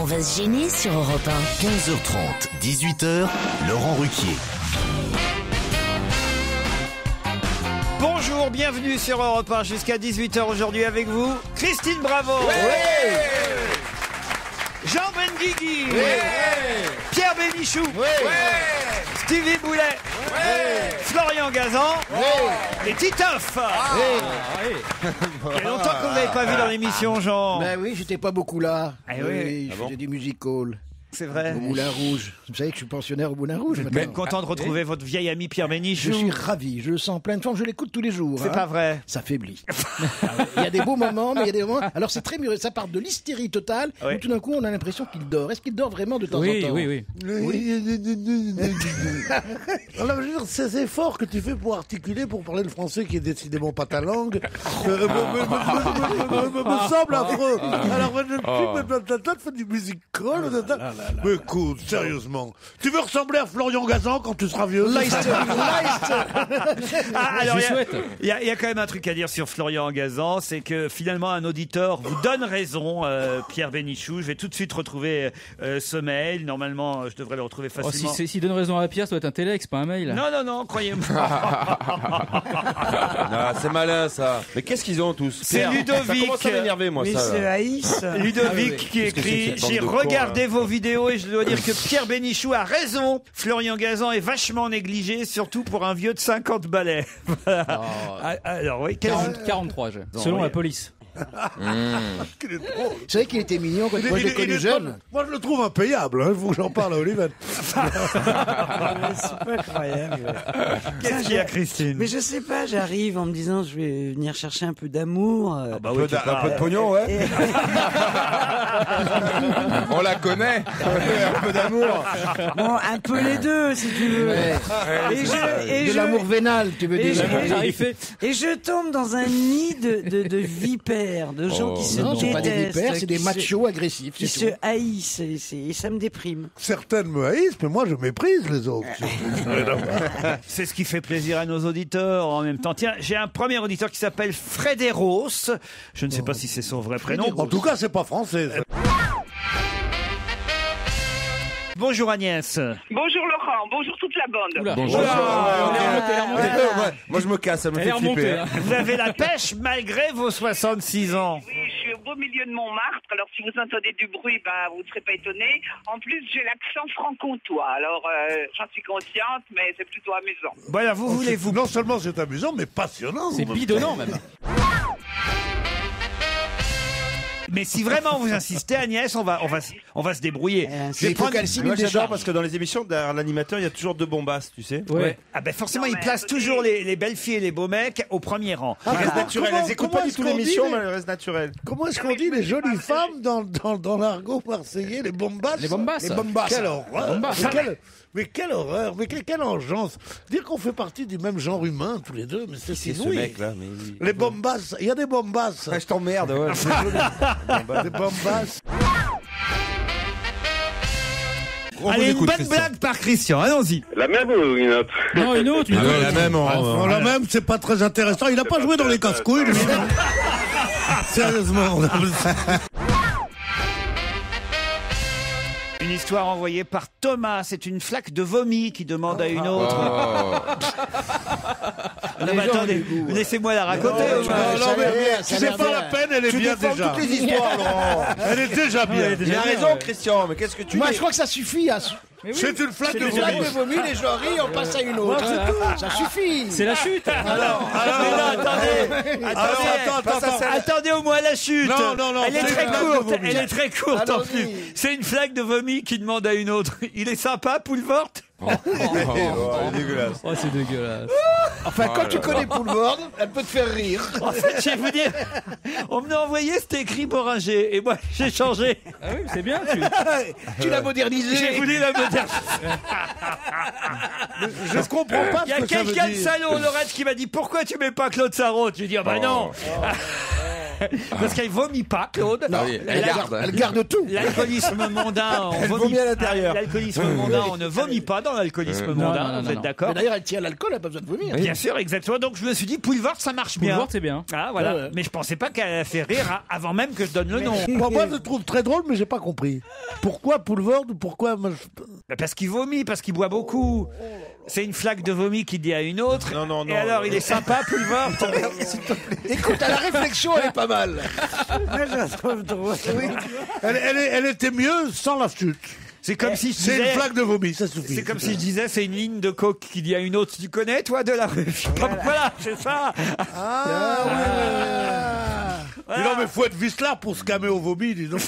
va se gêner sur Europe 1. 15h30, 18h, Laurent Ruquier. Bonjour, bienvenue sur Europe 1 jusqu'à 18h aujourd'hui avec vous, Christine Bravo, Jean Benguigui, Pierre Bénichou, Stevie Boulet, Florian Gazan et Titoff. Il y a longtemps que vous n'avez pas vu dans l'émission, Jean. Ben oui, j'étais pas beaucoup là. Ah oui. Je faisais du music hall. C'est vrai. Au Moulin Rouge. Vous savez que je suis pensionnaire au Moulin Rouge maintenant. Même content de retrouver votre vieil ami Pierre Bénichou. Je suis ravi, je le sens plein de forme, je l'écoute tous les jours. C'est pas vrai. Ça faiblit. Il y a des beaux moments, mais il y a des moments... Alors c'est très mûr, ça part de l'hystérie totale, où tout d'un coup on a l'impression qu'il dort. Est-ce qu'il dort vraiment de temps en temps? Oui. Alors, je veux dire, c'est fort que tu fais pour articuler, pour parler le français qui est décidément pas ta langue, me semble affreux. Alors, tu fais du musical, mais écoute, sérieusement, tu veux ressembler à Florian Gazan quand tu seras vieux? Alors, il y a quand même un truc à dire sur Florian Gazan, c'est que finalement un auditeur vous donne raison, Pierre Bénichou. Je vais tout de suite retrouver ce mail. Normalement, je devrais le retrouver facilement. S'il donne raison à Pierre, ça doit être un téléx, pas un mail. Non, croyez-moi. C'est malin ça. Mais qu'est-ce qu'ils ont tous? C'est Pierre, Ludovic. Ça commence à m'énerver moi ça. Ludovic qui écrit: j'ai regardé vos vidéos et je dois dire que Pierre Bénichou a raison. Florian Gazan est vachement négligé, surtout pour un vieux de 50 balais. Voilà. Alors oui, 43, selon la police. Vous savez qu'il était mignon quand moi je l'ai connu jeune. Moi je le trouve impayable, il faut que j'en parle à Olivier. C'est pas incroyable. Qu'est-ce qu'il y a, Christine? Mais je sais pas, j'arrive en me disant je vais venir chercher un peu d'amour. Un peu de pognon, ouais. On la connaît. Un peu d'amour. Bon, un peu les deux, si tu veux. De l'amour vénal, tu veux dire. Et je tombe dans un nid de vipères, de gens qui se Non, détestent. c'est pas des vipères, c'est des machos agressifs. Qui se haïssent, et ça me déprime. Certaines me haïssent, mais moi je méprise les autres. C'est ce qui fait plaisir à nos auditeurs en même temps. Tiens, j'ai un premier auditeur qui s'appelle Frédéros. Je ne sais pas si c'est son vrai prénom. En tout cas, c'est pas français. Bonjour Agnès. Bonjour Laurent, bonjour toute la bande. Bonjour. Moi je me casse, ça me fait flipper. Vous avez la pêche malgré vos 66 ans. Oui, je suis au beau milieu de Montmartre, alors si vous entendez du bruit, vous ne serez pas étonnés. En plus, j'ai l'accent franc-comtois, alors j'en suis consciente, mais c'est plutôt amusant. Voilà, vous voulez-vous... Non seulement c'est amusant, mais passionnant. C'est bidonnant même. Mais si vraiment vous insistez, Agnès, on va se débrouiller. Il faut qu'elle signe Moi des j'adore gens. parce que dans les émissions, derrière l'animateur, il y a toujours deux bombasses, tu sais. Ouais. Ah ben forcément, Non, il mais place écoutez- toujours les belles filles et les beaux mecs au premier rang. Elles restent naturelles, elles écoutent pas du tout l'émission, mais elles restent naturelles. Comment est-ce qu'on dit les jolies femmes dans l'argot marseillais, les bombasses? Les bombasses. Les bombasses. Quelle horreur! Mais quelle horreur! Mais quelle engeance! Dire qu'on fait partie du même genre humain, tous les deux, mais c'est C'est ce inouï. mec là, mais. Les bombasses, il y a des bombasses. Je t'emmerde, ouais. Des bombasses. Allez, une bonne blague par Christian, allons-y. La même ou une autre? Non, une autre. La même, La même, c'est pas très intéressant. Il a pas joué dans les casse-couilles, lui. Sérieusement. Une histoire envoyée par Thomas. C'est une flaque de vomi qui demande à une autre. Non, mais attendez, laissez-moi la raconter. C'est pas la peine, elle est bien déjà. toutes les histoires, Laurent. Elle est déjà bien. Il a raison, Christian, mais qu'est-ce que tu Moi dis? je crois que ça suffit. C'est une flaque de Une flaque de vomi. vomi, les gens rient, on passe à une autre. Ça suffit. C'est la chute. Attendez au moins la chute. Non, Elle est c'est très une flaque de courte. vomi. Elle est très courte en Allons-y. plus. C'est une flaque de vomi qui demande à une autre. Il est sympa, Poulvort? Dégueulasse. Oh, c'est dégueulasse. Enfin, quand tu connais Poulvord, elle peut te faire rire. En fait, je vais vous dire, on me l'a envoyé, c'était écrit Boringer. Et moi, j'ai changé. Ah oui, c'est bien. Tu l'as modernisé. J'ai voulu la moderniser. Je comprends pas Il y a ce que ça veut quelqu'un de dire. salaud, Laurette, qui m'a dit pourquoi tu mets pas Claude Sarraute? Je lui ai dit, ah bah non. Parce qu'elle vomit pas, Claude. Non, oui, elle garde tout. L'alcoolisme mondain, on vomit à l'intérieur. L'alcoolisme mondain, on ne vomit pas dans l'alcoolisme mondain. Vous êtes d'accord? Mais d'ailleurs, elle tient l'alcool, elle n'a pas besoin de vomir. Bien sûr, exactement. Donc je me suis dit, Poulvord, ça marche bien. Poulvord, c'est bien. Ah, voilà. Ouais. Mais je pensais pas qu'elle a fait rire avant même que je donne le nom. Moi, je le trouve très drôle, mais j'ai pas compris. Pourquoi Poulvord ou pourquoi Parce qu'il vomit, parce qu'il boit beaucoup. C'est une flaque de vomi qui dit à une autre. Non. Et alors, il est sympa, Poulvord. Écoute, à la réflexion, elle est pas mal. Moi, je la trouve drôle. Elle était mieux sans la chute. C'est comme si je C'est une disais... flaque de vomi, ça suffit. C'est comme si je disais, c'est une ligne de coke qui dit à une autre. Tu connais, toi, de la rue? Voilà, c'est ça. Mais non, mais faut être vicelard pour se calmer au vomi, dis donc.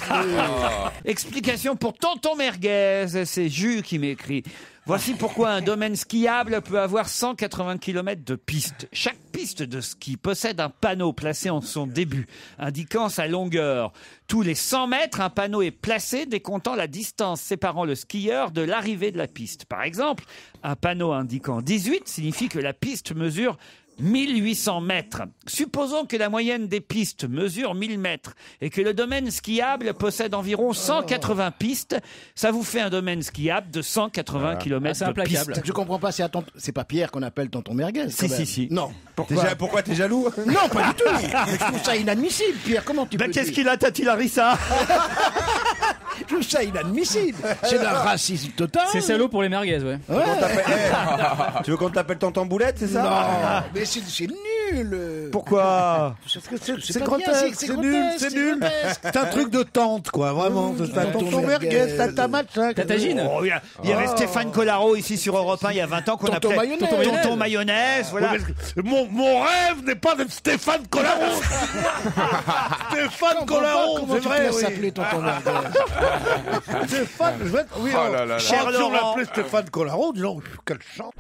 Explication pour Tonton Merguez. C'est Jus qui m'écrit. Voici pourquoi un domaine skiable peut avoir 180 km de piste. Chaque piste de ski possède un panneau placé en son début, indiquant sa longueur. Tous les 100 mètres, un panneau est placé décomptant la distance séparant le skieur de l'arrivée de la piste. Par exemple, un panneau indiquant 18 signifie que la piste mesure 1800 mètres. Supposons que la moyenne des pistes mesure 1000 mètres et que le domaine skiable possède environ 180 pistes. Ça vous fait un domaine skiable de 180 km c'est de implacable. piste. Je comprends pas, c'est pas Pierre qu'on appelle tonton Merguez. quand Si, même. si, si. Non. Pourquoi t'es jaloux? Non, pas du tout. Mais je trouve ça inadmissible, Pierre. Comment tu peux Ben, qu'est-ce dire qu'il a, Tati Larissa? Je trouve ça inadmissible. C'est d'un racisme total. C'est salaud pour les merguez, ouais. Ouais. Tu veux qu'on t'appelle Tonton Boulette, c'est ça? Non, mais c'est nul. Pourquoi? Parce que c'est pas grotesque, bien, c'est nul, c'est nul. grotesque. C'est un truc de tante, quoi, vraiment. C'est un Tonton tonton Merguez. Merguez, tata machin. Tatagine. Oh, il y avait Stéphane Collaro ici sur Europe 1 il y a 20 ans qu'on Tonton appelait Mayonnaise. Tonton Mayonnaise. Voilà. Mon rêve n'est pas d'être Stéphane Collaro. Stéphane Collaro, Comment c'est tu te vrai, laisses oui. appeler tonton Merguez? Stéphane, je vais être... Oui, Oh là là là. Cher si on Laurent. l'appelait Stéphane Collaro, disons, quelle chance.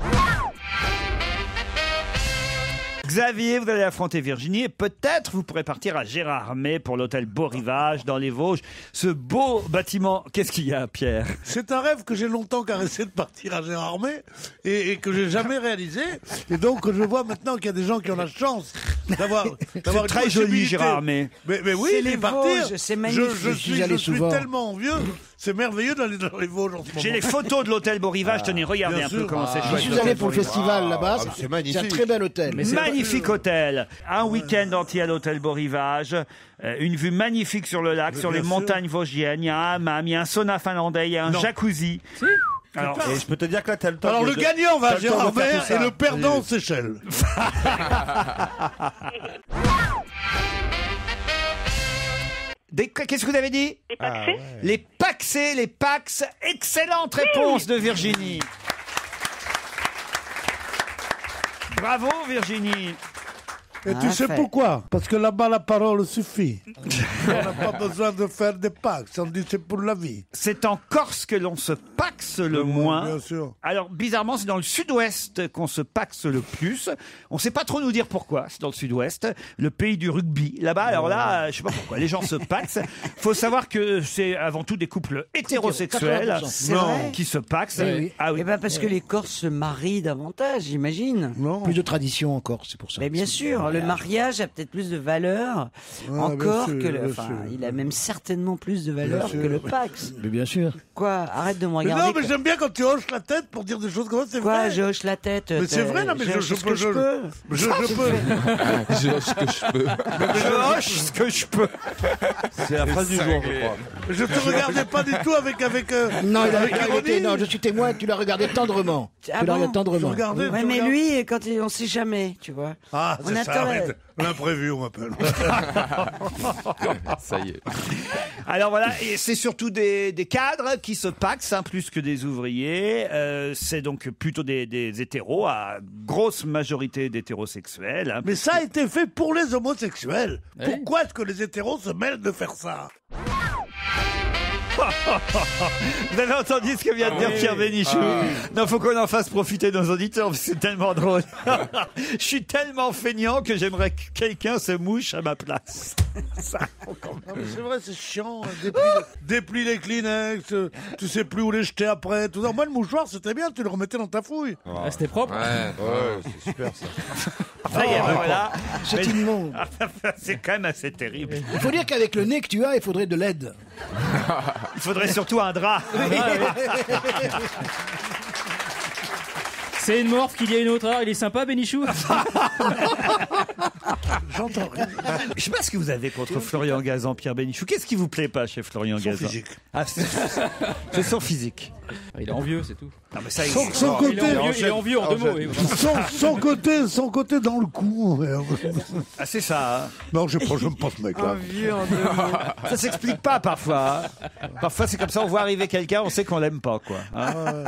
Xavier, vous allez affronter Virginie et peut-être vous pourrez partir à Gérardmer pour l'hôtel Beau Rivage dans les Vosges. Ce beau bâtiment. Qu'est-ce qu'il y a, Pierre? C'est un rêve que j'ai longtemps caressé de partir à Gérardmer et que j'ai jamais réalisé. Et donc, je vois maintenant qu'il y a des gens qui ont la chance d'avoir C'est une très joli, possibilité. Gérardmer. Mais oui, C'est les d'y partir. Vosges, c'est magnifique. Je J'y allais suis souvent. tellement envieux. C'est merveilleux d'aller dans les Vosges en ce moment. J'ai les photos de l'hôtel Beau Rivage. Tenez, regardez bien un peu sûr. comment c'est Je chouette. suis l'hôtel allé pour Beau le Rivage. festival là-bas. c'est magnifique. C'est un très bel hôtel. Magnifique hôtel. Un week-end entier à l'hôtel Beau Rivage. Une vue magnifique sur le lac, sur les bien sûr. montagnes vosgiennes. Il y a un hammam, il y a un sauna finlandais, il y a un Non. jacuzzi. Alors, Et je peux te dire que là, t'as le temps. Alors, le gagnant va à t'as le temps de faire Gérardmer tout ça. et le perdant aux Seychelles. qu'est-ce que vous avez dit? Les paxés? Les Paxés, les Pax. Excellente réponse de Virginie. Bravo Virginie. Et tu sais fait. pourquoi? Parce que là-bas, la parole suffit. On n'a pas besoin de faire des pax. On dit c'est pour la vie. C'est en Corse que l'on se paxe le moins. Bien sûr. Alors bizarrement, c'est dans le sud-ouest qu'on se paxe le plus. On sait pas trop nous dire pourquoi. C'est dans le sud-ouest, le pays du rugby. Là-bas, alors là, je sais pas pourquoi. Les gens se paxent. Faut savoir que c'est avant tout des couples hétérosexuels 80%. C'est vrai. qui se paxent. Eh oui. Ah oui. Eh ben parce que les Corses se marient davantage, j'imagine. Non. Plus de tradition encore, c'est pour ça. Mais bien sûr, le mariage a peut-être plus de valeur encore bien sûr, que le. bien Enfin, sûr. il a même certainement plus de valeur Bien que sûr. le Pax. Mais bien sûr. Quoi? Arrête de me Mais regarder. non, mais j'aime bien quand tu hoches la tête pour dire des choses comme ça, c'est Quoi? vrai. Je hoche la tête. Mais c'est vrai, non, mais je ce peux. que je peux. Je peux. Je ce que je peux. Je hoche ce que je peux. C'est la phrase du jour, je crois. Je te regardais pas du tout avec Non, avec il ironie. était, non, je suis témoin, tu l'as regardé tendrement. Ah tu l'as regardé bon tendrement. Je regardais. Ouais, tu mais regardes. lui, quand on sait jamais, tu vois. Ah, On c'est ça, attend- arrête. L'imprévu, on m'appelle. Ça y est. Alors voilà, et c'est surtout des cadres qui se paxent, hein, plus que des ouvriers. C'est donc plutôt des hétéros, à grosse majorité d'hétérosexuels. Hein. Mais ça a été fait pour les homosexuels. Oui. Pourquoi est-ce que les hétéros se mêlent de faire ça? Vous avez entendu ce que vient de dire Pierre Bénichou? Non, faut qu'on en fasse profiter nos auditeurs, parce que c'est tellement drôle. Je suis tellement feignant que j'aimerais que quelqu'un se mouche à ma place. Non, mais c'est vrai, c'est chiant. Déplie les Kleenex, tu sais plus où les jeter après. Tout ça. Moi, le mouchoir, c'était bien, tu le remettais dans ta fouille. Ah, c'était propre. Ouais, c'est super ça. Ça y est, voilà. C'est immonde. C'est quand même assez terrible. Il faut dire qu'avec le nez que tu as, il faudrait de l'aide. Il faudrait surtout un drap. C'est une morphe qu'il y a une autre. Alors, il est sympa, Bénichou. J'entends rien. Je sais pas ce que vous avez contre Florian Gazan, Pierre Bénichou. Qu'est-ce qui vous plaît pas chez Florian Son Gazan? physique. Ah, c'est son physique. Il est envieux, c'est tout. Non, mais ça, Son côté, Il est envieux en deux mots. Oui, voilà. son côté dans le cou. Ah, c'est ça. Hein. Non, j'aime pas ce mec-là. Ça s'explique pas parfois. Hein. Parfois, c'est comme ça, on voit arriver quelqu'un, on sait qu'on l'aime pas, quoi. Hein.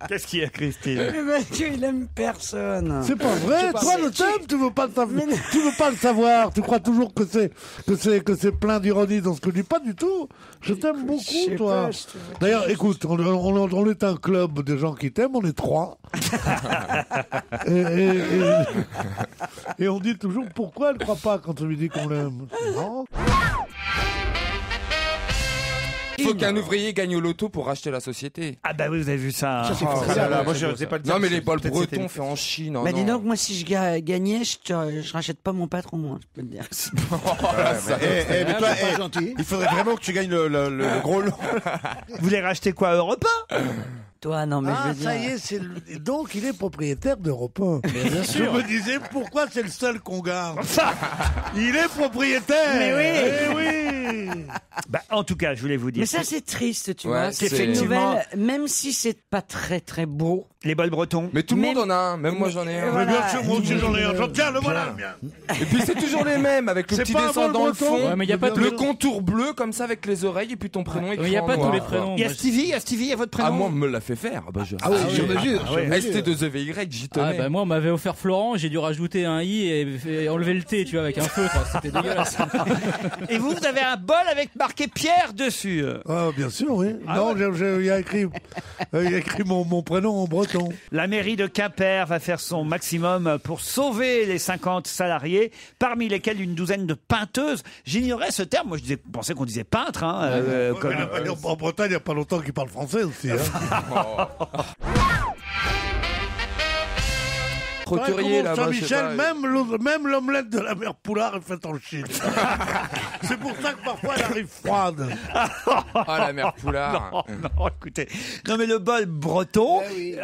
Qu'est-ce qu'il y a, Christine? Mais Mathieu, il aime personne. C'est pas vrai. Toi, le thème, tu veux pas le savoir. Tu veux pas le savoir. Tu crois toujours que c'est plein d'ironie dans ce que je dis. Pas du tout. Je t'aime beaucoup, toi. D'ailleurs, écoute, on est un club de gens qui t'aiment. On est 3. et on dit toujours pourquoi elle croit pas quand on lui dit qu'on l'aime. Non. Il faut qu'un ouvrier gagne au loto pour racheter la société. Ah bah oui, vous avez vu ça. Ça, c'est Oh fou. là là, moi je sais pas le dire. Non, mais les bols Peut-être bretons c'était- faits en Chine. Oh Bah dis non. donc, moi si je gagnais, je rachète pas mon patron, moi, je peux te dire. Mais toi, C'est pas gentil. il faudrait vraiment que tu gagnes le gros lot. Vous voulez racheter quoi, Europe 1? Toi, non, mais je Ah, veux dire. ça y est, donc il est propriétaire d'Europe 1. Je me disais, pourquoi c'est le seul qu'on garde? Il est propriétaire. Mais oui. Eh oui. Bah, en tout cas, je voulais vous dire. Mais ça, c'est triste, tu Ouais, vois. c'est- C'est une Effectivement. nouvelle, même si c'est pas très très beau. Les bols bretons. Mais tout le Même- monde en a un, même moi j'en ai un. Mais bien sûr, moi aussi j'en ai un. Tiens, le voilà le mien. Et puis c'est toujours les mêmes, avec le C'est petit pas un dessin bol dans le breton fond, Ouais, mais il y a pas le tout. contour bleu comme ça avec les oreilles et puis ton prénom écrit Il n'y a en pas tous noir. les prénoms. Il y a Moi, Stevie, il y a votre prénom. Ah, moi on me l'a fait faire. Bah, je... Ah oui, sur mesure. sur mesure. ST2EVY, j'y Ah, tenais. bah, moi, on m'avait offert Florent, j'ai dû rajouter un i et enlever le T, tu vois, avec un feutre. C'était dégueulasse. Et vous avez un bol avec marqué Pierre dessus. Ah, bien sûr, oui. Non, il y a écrit mon prénom en breton. La mairie de Quimper va faire son maximum pour sauver les 50 salariés, parmi lesquels une douzaine de peinteuses. J'ignorais ce terme. Moi, je pensais qu'on disait peintre. Hein, comme- En Bretagne, il n'y a pas longtemps qu'ils parlent français aussi. Hein. Roturier, là-bas, je sais Saint-Michel, pas. même l'omelette de la mère Poulard est faite en Chine. C'est pour ça que parfois elle arrive froide. Ah, la mère Poulard. Non, écoutez. Non, mais le bol breton,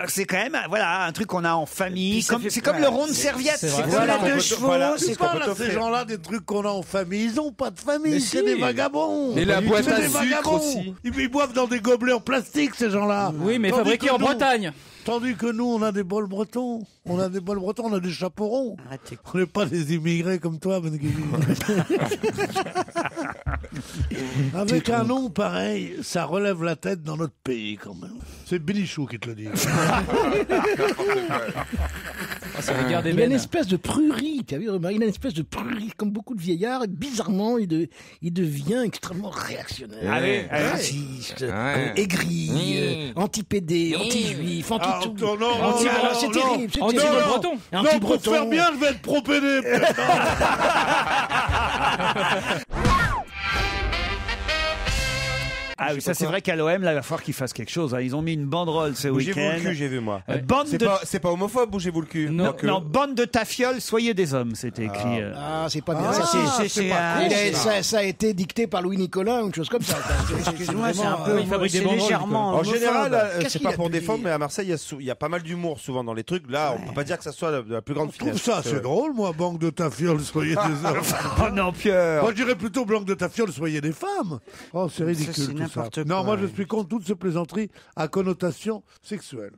c'est quand même, voilà, un truc qu'on a en famille. ça fait C'est comme le rond de serviette. C'est vrai. C'est Voilà, comme la- deux chevaux, C'est c'est pas qu'on peut là, ces t'offrir. gens-là des trucs qu'on a en famille. Ils ont pas de famille, Mais c'est si. des vagabonds. Et la boîte C'est à des sucre vagabonds. aussi. Ils boivent dans des gobelets en plastique, ces gens-là. Oui, mais Tandis fabriqué que en nous- Bretagne. Tandis que nous, on a des bols bretons. On a des chaperons. Arrêtez. On n'est pas des immigrés comme toi, Ben Guigui. Avec un nom pareil, ça relève la tête dans notre pays quand même. C'est Bénichou qui te le dit. C'est la guerre des Il a une bennes. espèce de prurie, tu as vu, remarqué, il a une espèce de prurie, comme beaucoup de vieillards, et bizarrement, il devient extrêmement réactionnaire. Allez, allez. Raciste, Ouais. aigri, anti-PD, anti-juif, anti-tout. non, non, Anti- non, alors, c'est non, terrible, c'est anti- terrible. breton. Non, pour Anti-breton. faire bien, je vais être pro-PD. Ah oui, ça c'est vrai qu'à l'OM, là, il va falloir qu'ils fassent quelque chose. Hein. Ils ont mis une banderole ce Bougez-vous week-end. le cul, j'ai vu moi. Bande de... C'est pas homophobe, bougez-vous le cul. Non, Non, bande de tafioles, soyez des hommes, c'était écrit. Ah, c'est pas bien. Ah, ça, c'est pas con, ça a été dicté par Louis Nicolas ou une chose comme ça. Excuse-moi, c'est un peu. il fabrique des c'est banderoles, légèrement. En homophobe. général, Qu'est-ce c'est qu'il pas a pour pu défendre, dire mais à Marseille, il y a pas mal d'humour souvent dans les trucs. Là, on peut pas dire que ça soit de la plus grande Je trouve finesse. ça assez drôle, moi, banque de tafioles, soyez des hommes. Oh non, Pierre. Moi, je dirais plutôt banque de tafioles, soyez des femmes. Oh, c'est ridicule c'est tout ça. n'importe Non, quoi. moi, je suis contre toutes ces plaisanteries à connotation sexuelle.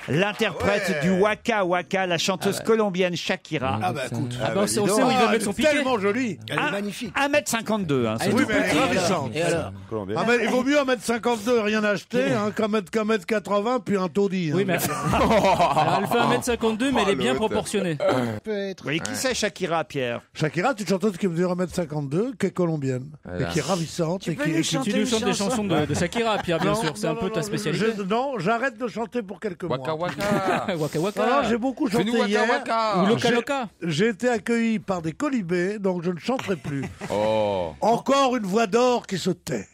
L'interprète du Waka Waka, la chanteuse colombienne Shakira. Ah bah écoute, Ah, bah, on sait où il va mettre son piquet. Tellement jolie. elle est magnifique. 1m52. Hein, Elle est Oui, toute mais elle est petite. ravissante. Et alors Colombien. Ah, mais il vaut mieux 1m52 rien acheter qu'un mètre 80 puis un taudis. Oui, hein. mais. Alors, elle fait 1m52, mais elle est bien l'autre. proportionnée. Peut-être. Oui, qui c'est Shakira, Pierre? Shakira, c'est une chanteuse qui mesure 1m52, qui est colombienne, Voilà. et qui est ravissante. Tu et peux qui, nous et qui- chanter Tu nous une chantes des chanson chansons de Shakira, Pierre, bien Non, sûr. C'est un non, peu non, ta spécialité. Non, j'arrête de chanter pour quelques Waka mois. waka. Waka waka. Alors, j'ai beaucoup chanté Fais-nous waka hier. waka. Ou loca loca. J'ai été accueilli par des colibés, donc je ne chanterai plus. Oh. Encore une voix d'or qui se tait.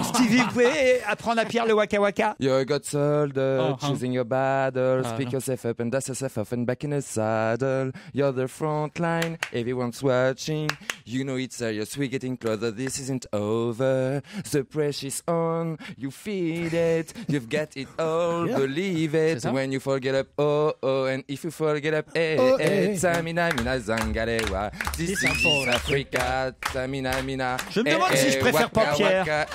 Stevie, vous pouvez apprendre à Pierre le waka waka? You got soldier, Oh, choosing your battle, speak non. yourself up and dust yourself off and back in the saddle. You're the front line, everyone's watching. You know it's serious, we're getting closer, this isn't over. The pressure's on, you feel it, you've got it all, believe it. C'est ça? When you forget up, oh oh, and if you forget up, eh Oh, eh, eh. Samina mina zangalewa. This is Africa, Samina mina. Je me demande si je préfère pas Pierre.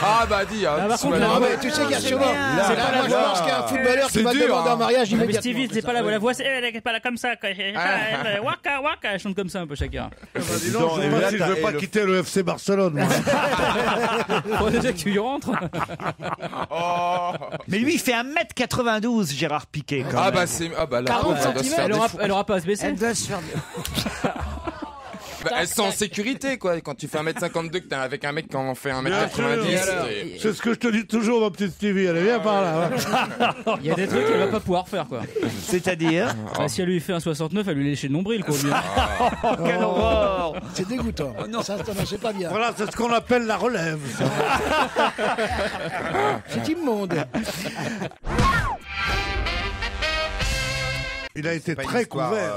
Ah bah dis, hein, par tu contre, m'as Non, dit. mais tu sais qu'il y a sûrement. bien. C'est pas la voix. Parce qu'il y a un footballeur qui C'est va dur, demander hein. un mariage Mais immédiatement. Stevie, c'est pas la voix, c'est elle est pas là comme ça. Waka waka, elle chante comme ça un peu chacun. Dis donc, je sais pas si je veux pas quitter le FC Barcelone. Moi. Faut déjà que tu y rentres. Mais lui, il fait 1m92, Gérard Piquet, quand Ah même. bah c'est là 40 elle doit se faire Elle aura pas à se baisser. Elle doit se faire. elles sont en sécurité quoi. Quand tu fais 1m52 que t'es avec un mec qui en fait Bien 1m90. sûr. C'est ce que je te dis toujours, ma petite Stevie. Allez, viens par là. Il y a des trucs qu'elle va pas pouvoir faire quoi. C'est-à-dire Bah, si elle lui fait un 69, elle lui lèche le nombril quoi. au mieux. Oh, quelle horreur! C'est dégoûtant. Ça, c'est pas bien. Voilà, c'est ce qu'on appelle la relève. ça. C'est immonde. Il a été pas une très histoire, couvert.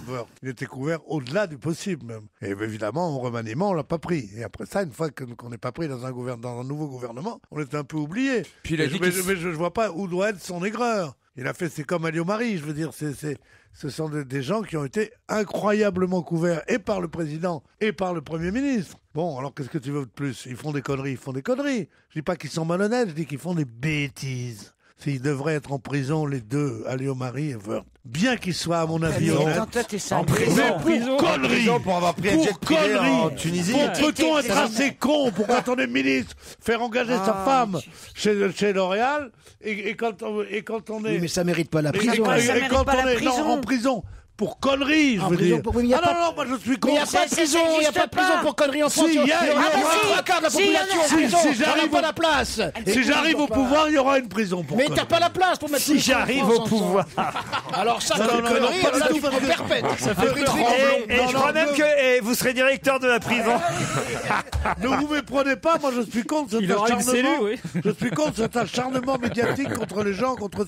Wörth. Il était couvert au-delà du possible même. Et évidemment, au remaniement, on l'a pas pris. Et après ça, une fois qu'on n'est pas pris dans un nouveau gouvernement, on était un peu oublié. Puis il a dit mais qu'il- je vois pas où doit être son aigreur. Il a fait, c'est comme Alio Marie, je veux dire, ce sont des gens qui ont été incroyablement couverts et par le président et par le Premier ministre. Bon, alors qu'est-ce que tu veux de plus? Ils font des conneries. Je dis pas qu'ils sont malhonnêtes, je dis qu'ils font des bêtises. Ils devraient être en prison, les deux, Alio Marie et Wörth. Bien qu'ils soient, à mon avis, honnêtes. Quand toi, t'es sale. Mais pour conneries, pour avoir pris un jet privé en Tunisie. Peut-on être assez con pour quand on est ministre faire engager sa femme chez L'Oréal et quand on est Oui, mais ça mérite pas la prison. Ça mérite quand pas on la est prison. en prison pour conneries, je En veux prison dire. pour- oui, mais y a Ah pas- non, moi je suis Mais con. il n'y a pas de prison, il n'y a pas de prison pour conneries en France. Si, il y a- Il y aura il y a- trois quarts de la si, il y en a- population en si, prison. si On n'a j'arrive pas au- la place. Si j'arrive au pouvoir, il y aura une prison pour Mais conneries. t'as pas la place pour mettre Si j'arrive au pouvoir. Alors ça, Non, comme non, connerie, pas du ça tout, tu parce prends que- perpète. Ça fait Et je crois même que vous serez directeur de la prison. Ne vous méprenez pas, moi je suis contre cet Il aura une acharnement. cellule, oui. Je suis contre cet acharnement médiatique contre les gens, contre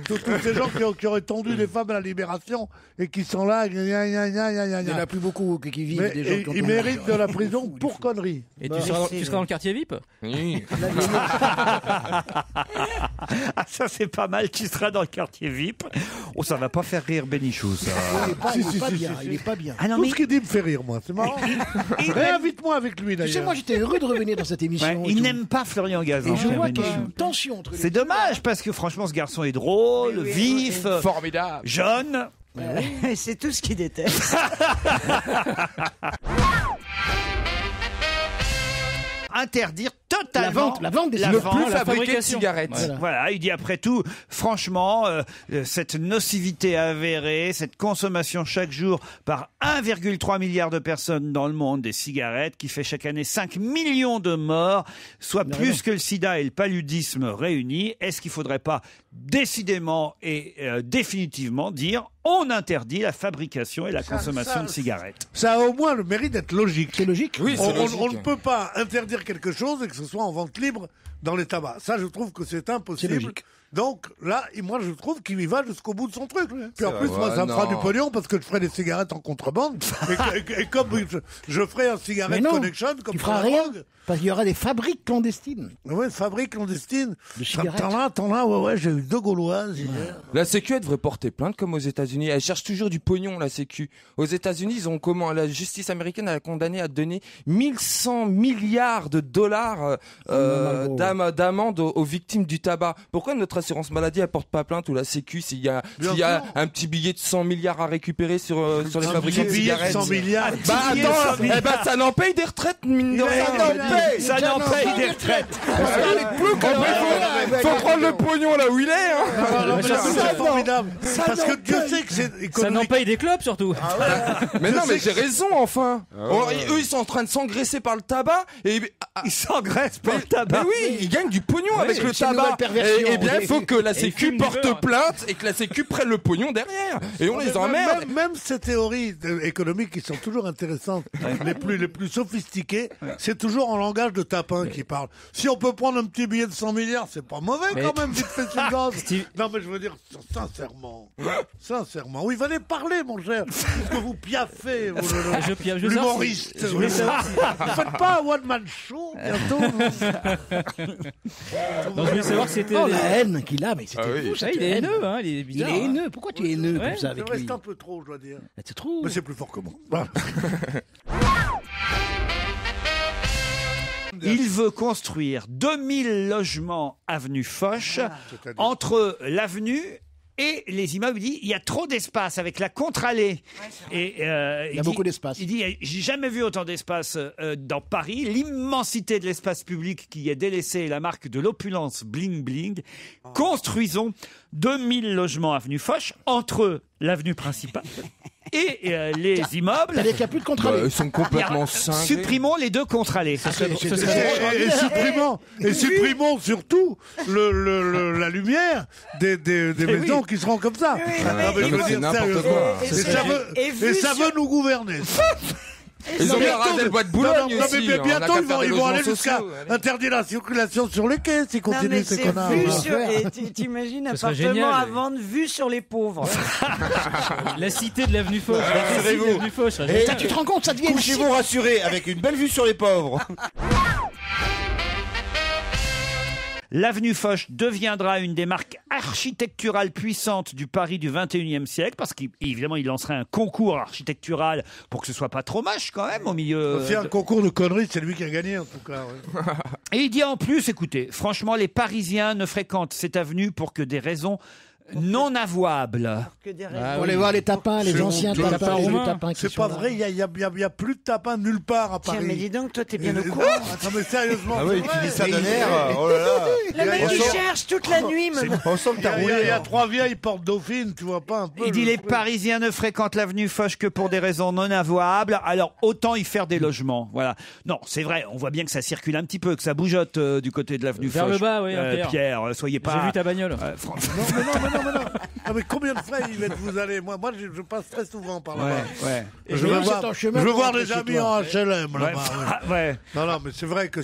tous ces gens qui auraient tendu les femmes à la libération et qui sont là. Il n'y en a plus beaucoup qui vivent Mais des gens qui ont ils tombé. méritent de la prison pour conneries. Et tu seras dans le quartier VIP. Oui. Ah, ça, c'est pas mal. Tu seras dans le quartier VIP. Oh, ça va pas faire rire Bénichou, ça. Il est pas, Si, il est si, pas si, bien, si, il est pas bien. Ah non, Tout mais ce qu'il dit me fait rire, moi. C'est marrant. Réinvite-moi avec lui, Tu sais, d'ailleurs. moi j'étais heureux de revenir dans cette émission. ouais, et il tout. n'aime pas Florian Gazan. Et je Pierre vois qu'il y a Bénichou. une tension entre les C'est deux. dommage parce que franchement, ce garçon est drôle, vif, Formidable. jeune. C'est tout ce qu'il déteste. Interdire totalement La vente des la cigarettes. vente, Plus la fabriquer de fabrication. cigarettes. Voilà, il dit après tout, franchement, cette nocivité avérée, cette consommation chaque jour par 1,3 milliard de personnes dans le monde des cigarettes, qui fait chaque année 5 millions de morts, soit plus que le sida et le paludisme réunis, est-ce qu'il ne faudrait pas décidément et définitivement dire on interdit la fabrication et la consommation de cigarettes? Ça a au moins le mérite d'être logique. C'est logique. Oui, c'est On logique. ne peut pas interdire quelque chose et que ce soit en vente libre dans les tabacs. Ça, je trouve que c'est impossible. C'est logique. Donc là, moi, je trouve qu'il y va jusqu'au bout de son truc. Puis en vrai. plus, moi, Ouais, ça me fera non. du pognon parce que je ferai des cigarettes en contrebande. et comme je ferai un Mais cigarette non, connection comme tu feras pour la rien. drogue. Parce qu'il y aura des fabriques clandestines. Ouais, fabrique clandestine. De cigarettes. T'en là, ouais, j'ai eu 2 Gauloises hier. La Sécu, elle devrait porter plainte comme aux États-Unis. Elle cherche toujours du pognon, la Sécu. Aux États-Unis, ils ont comment? La justice américaine elle a condamné à donner 1100 milliards de dollars d'amende aux victimes du tabac. Pourquoi notre assurance maladie elle porte pas plainte ou la Sécu s'il y a Bien sûr. un petit billet de 100 milliards à récupérer sur les Un fabricants de petit billet de cigarettes? 100 milliards. Bah attends, ça n'en paye des retraites, mine de rien. Ça n'en paye des retraites. Faut prendre le pognon là où il est. Hein. Non, mais là, c'est formidable. Parce que Dieu sait que c'est Ça n'en économique. paye des clubs surtout. Mais non, mais j'ai raison, enfin. Eux, ils sont en train de s'engraisser par le tabac et Ils s'engraissent pour le tabac. Mais oui, ils gagnent du pognon avec le c'est une tabac. nouvelle perversion. Et bien Il faut que la Sécu porte plainte et que la Sécu prenne le pognon derrière. Et on les emmerde. Même ces théories économiques qui sont toujours intéressantes, les plus sophistiquées, c'est toujours en langage de tapin qui parle. Si on peut prendre un petit billet de 100 milliards, c'est pas mauvais quand même, vite fait sur le gaz. Non mais je veux dire, sincèrement, oui, il fallait parler, mon cher, parce que vous piaffez, l'humoriste. Vous faites pas un one-man show bientôt. Non, je voulais savoir si c'était... Oh, la haine qu'il a, mais c'était fou, cette il est haine. haineux, hein, il est bizarre. Il est haineux. Pourquoi tu es haineux comme ça avec lui? C'est un peu trop, je dois dire. C'est trop. Mais c'est plus fort que moi. Voilà. Il veut construire 2000 logements avenue Foch entre l'avenue et les immeubles. Il dit il y a trop d'espace avec la contre-allée. Et il y a beaucoup d'espace. Il dit j'ai jamais vu autant d'espace dans Paris. L'immensité de l'espace public qui est délaissé est la marque de l'opulence bling bling. Construisons 2000 logements avenue Foch entre l'avenue principale et les immeubles. Il n'y a plus de contre-allée. Ils sont complètement cinglés. Supprimons les deux contre-allées. Et supprimons surtout la lumière des maisons qui seront comme ça. C'est n'importe quoi. Et ça veut nous gouverner. Ils ont bien rasé le bois de Boulogne non, aussi. mais bientôt, ils vont aller jusqu'à sociaux, interdire la circulation sur les quais s'ils continuent ces connards. T'imagines un appartement à vendre vue sur les pauvres. La cité de l'avenue Foch. Tu te rends compte, ça devient... Couchez-vous rassurés avec une belle vue sur les pauvres. L'avenue Foch deviendra une des marques architecturales puissantes du Paris du 21e siècle, parce qu'évidemment, il lancerait un concours architectural pour que ce soit pas trop moche quand même au milieu. C'est un concours de conneries, c'est lui qui a gagné en tout cas. Ouais. Et il dit en plus, écoutez, franchement, les Parisiens ne fréquentent cette avenue pour que des raisons non avouables. On les voit les tapins, les anciens tapins, les vieux tapins. C'est pas vrai, il y a plus de tapins nulle part à Paris. Tiens, mais dis donc, toi, t'es bien au courant. Non, mais sérieusement. Ah oui, tu dis ça d'un air. Oh là là. Le mec, il cherche toute la nuit. On sent que t'as roulé. Il y a trois vieilles portes dauphines, tu vois pas un peu. Il dit les Parisiens ne fréquentent l'avenue Foch que pour des raisons non avouables, alors autant y faire des logements. Voilà. Non, c'est vrai, on voit bien que ça circule un petit peu, que ça bougeotte du côté de l'avenue Foch. Vers le bas, oui, Pierre, soyez pas... J'ai vu ta bagnole. Non. Mais combien de fois vous allez? Moi, je passe très souvent par là-bas. Ouais. Je veux voir des amis en HLM là-bas. Ouais. Non, mais c'est vrai que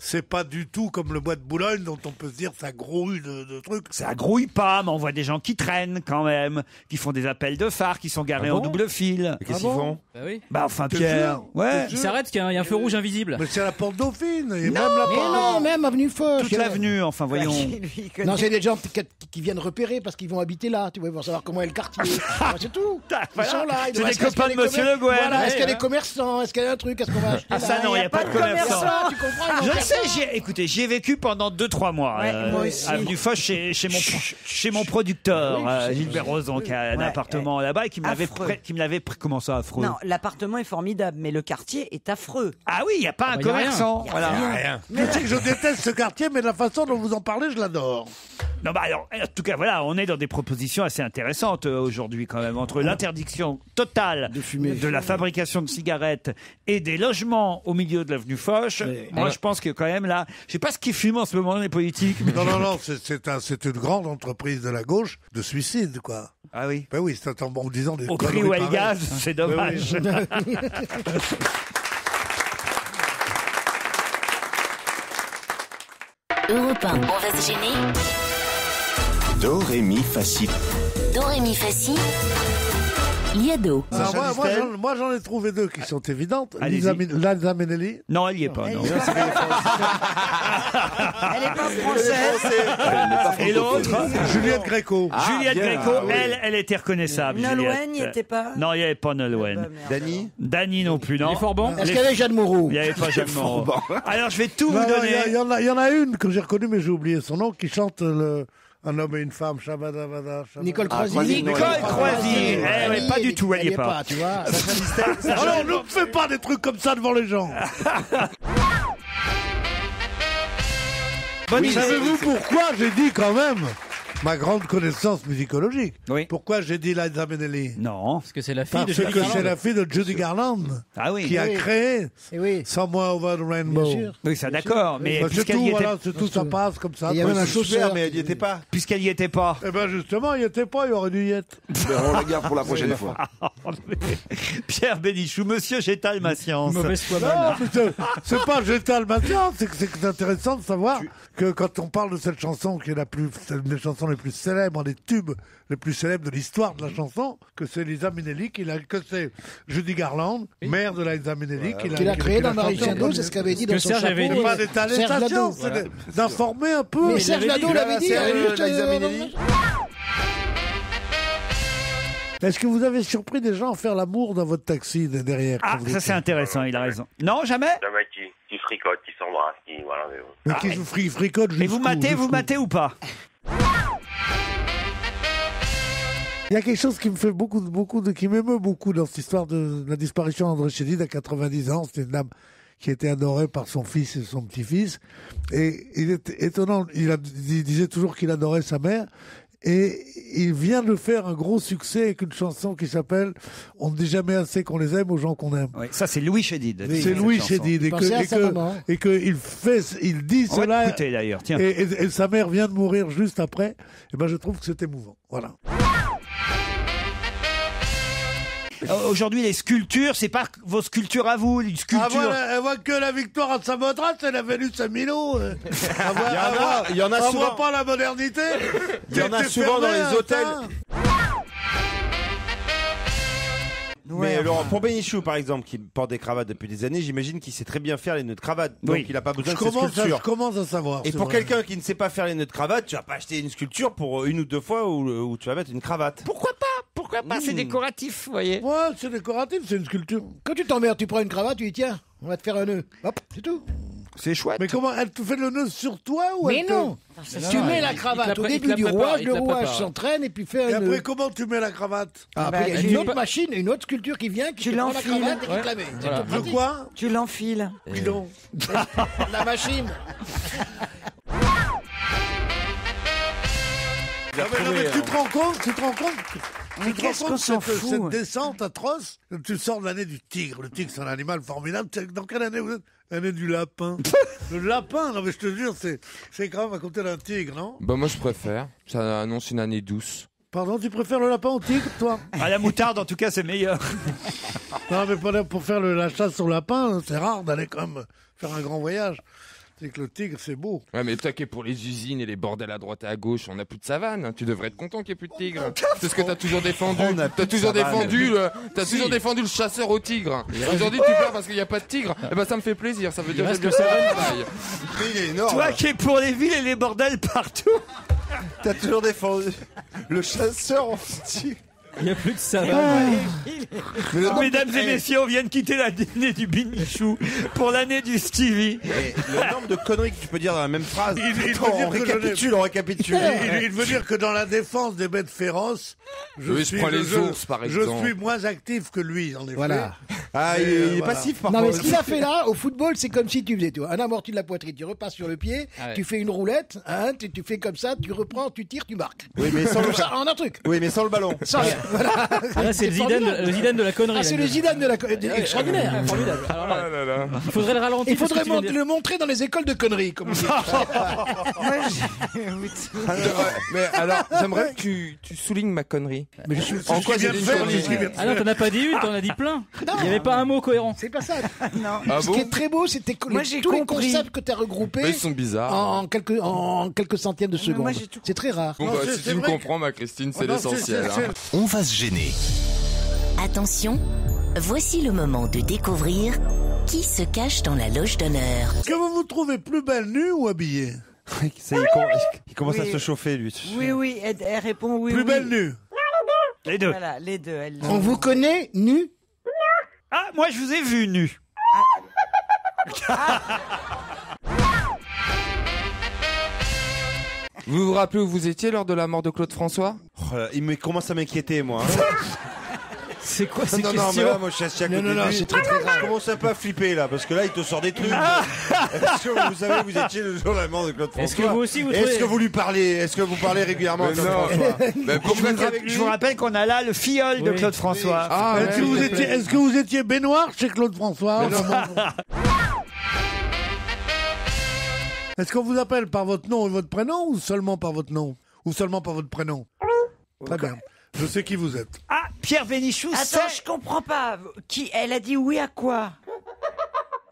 c'est pas du tout comme le bois de Boulogne dont on peut se dire ça grouille de trucs. Ça grouille pas, mais on voit des gens qui traînent quand même, qui font des appels de phare, qui sont garés en double fil. Qu'est-ce qu'ils font? Bah oui. Bah enfin Pierre, ouais. Ils s'arrêtent parce qu'il y a un feu rouge invisible. Mais c'est à la porte Dauphine. Et même avenue Foch. Toute l'avenue, enfin voyons. Non, c'est des gens qui viennent repérer parce qu'ils vont habiter là. Tu vois, ils vont savoir comment est le quartier. C'est tout. Ils sont là. C'est des copains de Monsieur Le Guen. Voilà. Est-ce qu'il y a des commerçants? Est-ce qu'il y a un truc? Est-ce qu'on va acheter? Ah ça non, il n'y a pas de commerçants. Tu comprends? Je le sais, écoutez, j'y ai vécu pendant 2-3 mois. Moi aussi. Avenue Foch chez mon producteur, Gilbert Rozon, qui a un appartement là-bas et qui me l'avait comment ça, affreux? Non, l'appartement est formidable, mais le quartier est affreux. Ah oui, il n'y a pas un commerçant. Voilà. Mais tu sais que je déteste ce quartier, mais la façon dont vous en parlez, je l'adore. Non, bah alors, en tout cas, voilà, on est dans des propositions assez intéressantes aujourd'hui quand même, entre l'interdiction totale de la fabrication de cigarettes et des logements au milieu de l'avenue Foch. Moi, je pense que quand même là, je sais pas ce qu'ils fument en ce moment les politiques. Mais non, c'est une grande entreprise de la gauche de suicide, quoi. Ah oui. Ben oui, c'est en disant des au prix où elle gaz, c'est dommage. Oui. Europe 1, on va se gêner. Do, ré, mi, fa, si. Do, ré, mi, fa, si. Liado. Moi, j'en ai trouvé deux qui sont évidentes. Liza Minnelli. Non, elle y est pas. Non. Elle est pas française. Et l'autre, Juliette Gréco. Juliette Gréco, elle était reconnaissable. Nolwenn n'y était pas. Non, il n'y avait pas Nolwenn. Dany non plus, non. Il est fort bon. Est-ce qu'il y avait Jeanne Moreau? Il n'y avait pas Jeanne Moreau. Alors, je vais tout vous donner. Il y en a une que j'ai reconnue, mais j'ai oublié son nom, qui chante Un homme et une femme, Shabadabada. Nicole Croisy. Nicole Croisy. Pas du tout, elle n'y est pas. Tu vois. Alors, ne fais pas des trucs comme ça devant les gens. Bonne idée. Savez-vous pourquoi j'ai dit quand même ma grande connaissance musicologique. Oui. Pourquoi j'ai dit Liza Minnelli? Non. Parce que c'est la fille de Parce Judy que Garland. c'est la fille de Judy Garland qui a créé Somewhere Over the Rainbow. Bien sûr. Oui, ça d'accord. Mais Bah, c'est puisqu'elle tout, y était... voilà, c'est tout, ça passe comme ça. Il y a même un chausseur. Mais elle n'y était pas. Puisqu'elle y était pas. Eh ben justement, il n'y était pas, il aurait dû y être. On la garde pour la prochaine fois. Pierre Bénichou, monsieur, j'étale ma science. Mauvaise foi Non, bonne. mais c'est pas j'étale maintenant, c'est que c'est intéressant de savoir que quand on parle de cette chanson qui est une des chansons les plus célèbres, des tubes les plus célèbres de l'histoire de la chanson, que c'est Liza Minnelli que c'est Judy Garland, mère de Liza Minnelli, Qu'il a créé dans Marie Chiando, c'est ce qu'avait dit dans son Serge chapeau. avait dit. C'est pas d'étaler Serge sa Lado. science, c'est d'informer un peu. Mais Serge Lado l'avait dit. Liza Minnelli. Est-ce que vous avez surpris des gens à faire l'amour dans votre taxi derrière Ah, quand vous ça étiez- c'est intéressant, il a raison. Non, jamais. Un mec qui fricote, qui s'embrasse, qui voilà. Mais bon. Mais qui vous fricote Et vous matez ou pas? Il y a quelque chose qui me fait qui m'émeut beaucoup dans cette histoire de la disparition d'André Chédid à 90 ans. C'était une dame qui était adorée par son fils et son petit-fils. Et il est étonnant, il disait toujours qu'il adorait sa mère. Et il vient de faire un gros succès avec une chanson qui s'appelle « On ne dit jamais assez qu'on les aime aux gens qu'on aime Oui, ça c'est Louis Chédid. C'est Louis Chédid. Et qu'il dit On va cela. l'écouter, d'ailleurs, tiens. Et sa mère vient de mourir juste après. Et ben je trouve que c'est émouvant. Voilà. Aujourd'hui, les sculptures, c'est pas vos sculptures à vous, une sculpture. Elle voit que la victoire à Samothrace, c'est la Vénus à Milo. Il y en a Elle souvent. voit pas la modernité. Il y en a T'es souvent dans fermé, les hôtels. hein. Mais Laurent, pour Bénichou, par exemple, qui porte des cravates depuis des années, j'imagine qu'il sait très bien faire les nœuds de cravate. Donc Oui. il n'a pas besoin Je de ses sculptures. je commence à savoir. Et c'est pour vrai. quelqu'un qui ne sait pas faire les nœuds de cravate, tu vas pas acheter une sculpture pour une ou deux fois où tu vas mettre une cravate. Pourquoi pas? C'est décoratif, vous voyez. Ouais, c'est décoratif, c'est une sculpture. Quand tu t'emmerdes, tu prends une cravate, tu dis tiens, on va te faire un nœud. Hop, c'est tout. C'est chouette. Mais comment, elle te fait le nœud sur toi ou Mais elle te- non, tu mets la cravate au début du rouage, le rouage s'entraîne et puis fait Et un après, nœud. comment tu mets la cravate? Après, il y a une autre machine, une autre sculpture qui vient, qui Tu te prend la l'enfiles. cravate et qui te la met. C'est tout De pratique. quoi? Tu l'enfiles. Bidon. La machine. Non, mais tu te rends compte, Mais qu'est-ce qu'on s'en cette fout? descente atroce? Tu sors de l'année du tigre. Le tigre, c'est un animal formidable. Dans quelle année vous êtes? L'année du lapin. Le lapin, non mais je te jure, c'est quand même à côté d'un tigre, non? Bah moi je préfère. Ça annonce une année douce. Pardon, tu préfères le lapin au tigre, toi? À la moutarde, en tout cas, c'est meilleur. Non, mais pour faire la chasse au lapin, c'est rare d'aller quand même faire un grand voyage. C'est que le tigre, c'est beau. Ouais, mais toi qui es pour les usines et les bordels à droite et à gauche, on n'a plus de savane. Hein. Tu devrais être content qu'il n'y ait plus de tigres. C'est ce que t'as toujours défendu. T'as toujours défendu le chasseur au tigre. Aujourd'hui, tu pleures parce qu'il n'y a pas de tigre. Eh ben, ça me fait plaisir. Ça veut dire que j'ai bien fait le travail. Il est énorme. Toi qui es pour les villes et les bordels partout. T'as toujours défendu le chasseur en tigre. Il n'y a plus de savane. Mesdames et messieurs, on vient de quitter l'année du Bénichou pour l'année du Stevie. Et le nombre de conneries que tu peux dire dans la même phrase. Il veut Attends, dire on que récapitule, on récapitule. Il veut dire que dans la défense des bêtes féroces, je prends les ours, par exemple. Je suis moins actif que lui, en effet. Voilà. Ah, il est voilà. passif par Non, mais contre. ce qu'il a fait là, au football, c'est comme si tu faisais, tu vois, un amorti de la poitrine, tu repasses sur le pied, tu fais une roulette, hein, tu fais comme ça, tu reprends, tu tires, tu marques. Oui, mais sans le Comme ça, en un truc. Oui, mais sans le ballon. Sans rien. Voilà. Ah, là, c'est le Zidane de la connerie. Ah, c'est là. le Zidane de la extraordinaire. Formidable. Alors là, il faudrait le ralentir. Il faudrait parce que tu viens de le montrer dans les écoles de conneries, comme on dit. Mais alors, j'aimerais que tu soulignes ma connerie. Mais je suis En quoi j'ai dit une connerie? Ah non, t'en as pas dit une, t'en as dit plein. Il n'y avait pas un mot cohérent. C'est pas ça. Non. Ah Ce bon? qui est très beau, c'était que Moi, j'ai tous les compris. concepts que tu as regroupés Ils sont bizarres. en quelques centièmes de moi, seconde. j'ai tout C'est très rare. Bon, Non, bah, c'est- si c'est tu me vrai comprends, ma Christine, c'est Non, l'essentiel. c'est- hein. On va se gêner. Attention, voici le moment de découvrir qui se cache dans la loge d'honneur. Est-ce que vous vous trouvez plus belle nue ou habillée? Ça y est, il commence à Oui. se chauffer, lui. Oui, elle répond oui. Plus oui. belle nue. Les deux. Voilà, les deux. On vous connaît nu? Ah, moi, je vous ai vu nu. Vous vous rappelez où vous étiez lors de la mort de Claude François? Oh, il commence à m'inquiéter, moi. C'est quoi ces Non, questions mais là, moi, je suis assis à côté Non, de lui. c'est très très grave. Je commence un peu à flipper, là, parce que là, il te sort des trucs. Est-ce que vous savez, vous étiez le jour de la mort de Claude François. Est-ce que vous aussi, vous Est-ce trouvez- que vous lui parlez? Est-ce que vous parlez régulièrement à Claude François? Je vous rappelle qu'on a là le filleul de Claude François. Est-ce que vous étiez baignoire chez Claude François? Est-ce qu'on vous appelle par votre nom et votre prénom ou seulement par votre nom? Ou seulement par votre prénom? Très bien. Je sais qui vous êtes. Ah, Pierre Bénichou, Attends, je comprends pas. Elle a dit oui à quoi?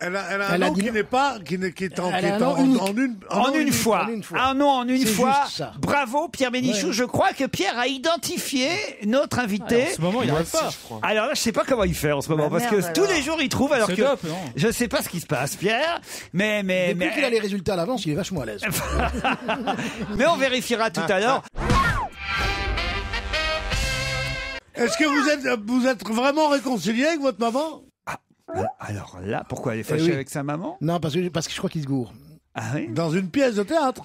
Elle a un nom qui n'est pas, qui est en une fois. Un nom en une C'est fois. juste ça. Bravo Pierre Bénichou. Ouais. Je crois que Pierre a identifié notre invité. En ce moment, il n'arrive pas. Alors là, je sais pas comment il fait en ce moment, Bah parce merde, que tous alors. les jours il trouve, alors C'est que top, non je sais pas ce qui se passe, Pierre. Mais Depuis qu'il a les résultats à l'avance, il est vachement à l'aise. mais on vérifiera tout à l'heure. Est-ce que vous êtes vraiment réconcilié avec votre maman? Alors là, pourquoi elle est fâchée oui. avec sa maman? Non, parce que je crois qu'il se gourre. Ah oui. Dans une pièce de théâtre.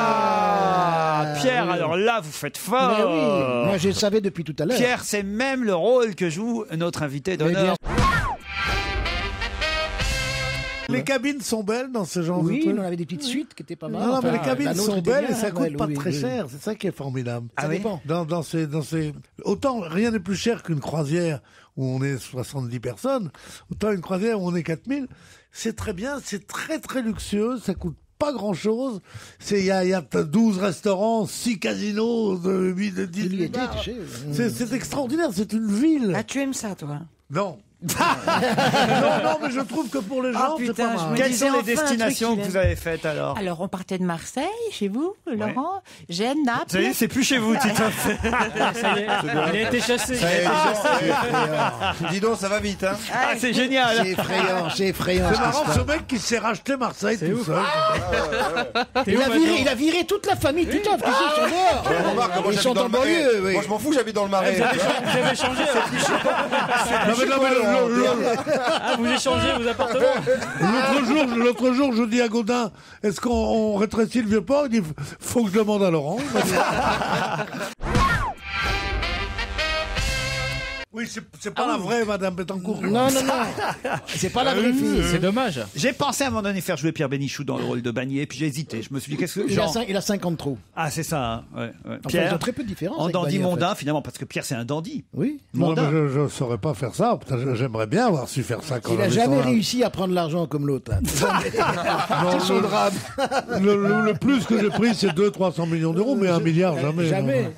Ah, Pierre, alors là, vous faites fort. Mais oui, moi je le savais depuis tout à l'heure. Pierre, c'est même le rôle que joue notre invité d'honneur. Les cabines sont belles dans ce genre de Oui, truc. on avait des petites suites qui étaient pas mal. Non, mais Enfin, les cabines la nôtre sont était belles bien, et ça coûte ouais, pas oui, très oui. cher. C'est ça qui est formidable. Ça dépend. Dans ces... Autant rien n'est plus cher qu'une croisière où on est 70 personnes, autant une croisière où on est 4000. C'est très bien, c'est très très luxueux, ça coûte pas grand chose. Il y a 12 restaurants, 6 casinos, 10 Il y était, bars. tu sais. C'est extraordinaire, c'est une ville. Ah, tu aimes ça, toi? Non. non, mais je trouve que pour les gens, c'est putain, pas je mal. me Quelles disais sont les enfin un truc destinations qu'il que aime. vous avez faites alors? Alors, on partait de Marseille, chez vous, Laurent. Gênes, Naples. Ça y est, c'est plus chez vous, Titoff. Ça y est, il a été chassé. Dis donc, ça va vite, hein. Ah, c'est génial. C'est effrayant, c'est effrayant. C'est ce qui se marrant, passe. ce mec qui s'est racheté Marseille tout seul. Il a viré toute la famille, tout à fait. Ils sont dehors. Remarque, moi, Ils sont j'habite en dans le Marais. banlieue, oui. Moi, je m'en fous, j'habite dans le Marais. Vous avez changé. Vous échangez vos appartements. L'autre jour, je dis à Gaudin, est-ce qu'on rétrécit le Vieux-Port? Il dit, faut que je demande à Laurent. Il m'a dit. Oui, c'est pas la vraie Madame Bettencourt. Non. C'est pas la vraie fille. C'est dommage. J'ai pensé à un moment donné faire jouer Pierre Bénichou dans le rôle de Bagné, puis j'ai hésité. Je me suis dit, qu'est-ce que. Il a 50 trous. Ah, c'est ça, hein. Ouais. Enfin, Pierre. ils ont très peu de différence. En avec dandy Bagné, en mondain, fait. finalement, parce que Pierre, c'est un dandy. Oui. Non, Mondain. mais je saurais pas faire ça. Putain, j'aimerais bien avoir su faire ça quand Il a j'avais jamais ton âge. réussi à prendre l'argent comme l'autre. Là. C'est son drame. Le plus que j'ai pris, c'est 200-300 millions d'euros, mais 1 milliard, jamais. Jamais.